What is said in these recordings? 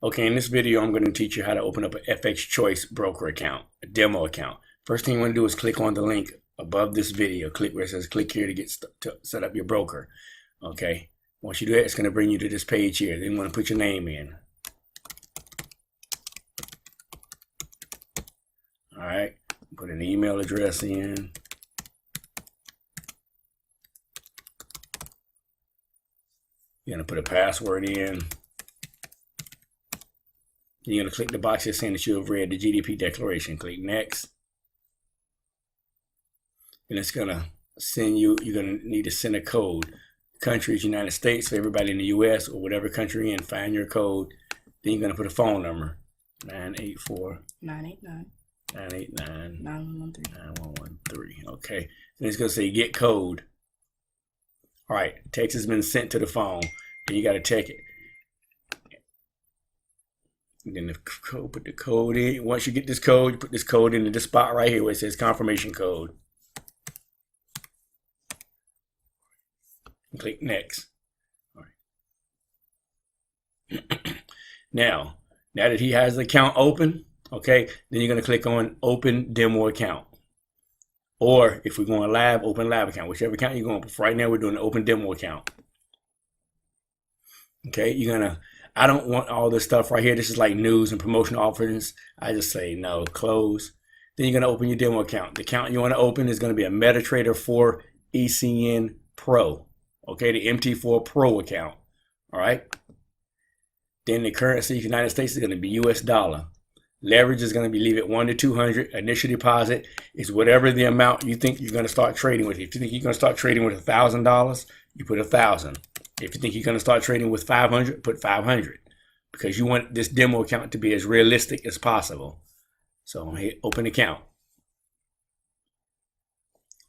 Okay, in this video, I'm going to teach you how to open up an FXChoice broker account, a demo account. First thing you want to do is click on the link above this video. Click where it says click here to get to set up your broker. Okay, once you do that, it's going to bring you to this page here. Then you want to put your name in. All right, put an email address in. You're going to put a password in. You're going to click the box here saying that you have read the GDP declaration. Click next. And it's going to send you, you're going to need to send a code. Country is United States, for everybody in the US or whatever country you're in, find your code. Then you're going to put a phone number. 984-989-9113. Okay. Then it's going to say get code. All right. Text has been sent to the phone. And you got to check it. And then put the code in. Once you get this code, you put this code into this spot right here where it says confirmation code. And click next. All right. Now that he has the account open, okay, then you're going to click on open demo account. Or if we're going live, open live account, whichever account you're going to. Right now we're doing the open demo account. Okay, you're going to, I don't want all this stuff right here. This is like news and promotional offers. I just say no, close. Then you're going to open your demo account. The account you want to open is going to be a MetaTrader 4 ECN Pro. Okay, the MT4 Pro account. All right. Then the currency, United States, is going to be US dollar. Leverage is going to be leave it 1 to 200. Initial deposit is whatever the amount you think you're going to start trading with. If you think you're going to start trading with $1,000, you put 1,000. If you think you're going to start trading with 500, put 500, because you want this demo account to be as realistic as possible. So hit open account.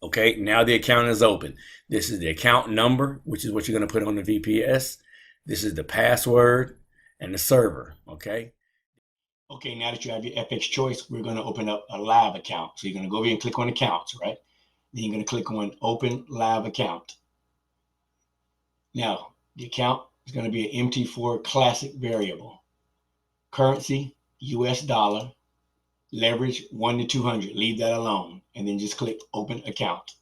Okay, now the account is open. This is the account number, which is what you're going to put on the VPS. This is the password and the server. Okay. Okay, now that you have your FXChoice, we're going to open up a live account. So you're going to go over and click on accounts, right? Then you're going to click on open live account. Now, the account is going to be an MT4 classic variable. Currency, US dollar. Leverage, 1 to 200. Leave that alone. And then just click open account.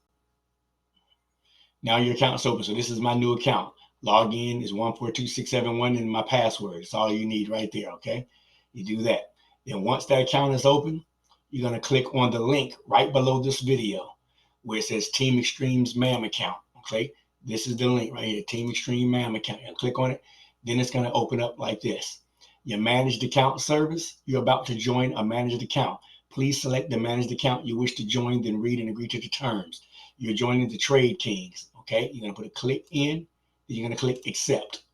Now your account is open. So this is my new account. Login is 142671 and my password. It's all you need right there, okay? You do that. Then once that account is open, you're going to click on the link right below this video where it says TeamXtreme's MAM account, okay? This is the link right here, TeamXtreme MAM account. You click on it, then it's going to open up like this. Your managed account service, you're about to join a managed account. Please select the managed account you wish to join, then read and agree to the terms. You're joining the Trade Kings, okay? You're going to put a click in, then you're going to click accept.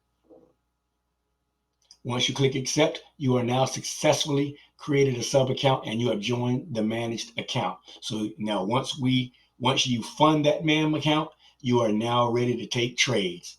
Once you click accept, you are now successfully created a sub account and you have joined the managed account. So now once you fund that MAM account, you are now ready to take trades.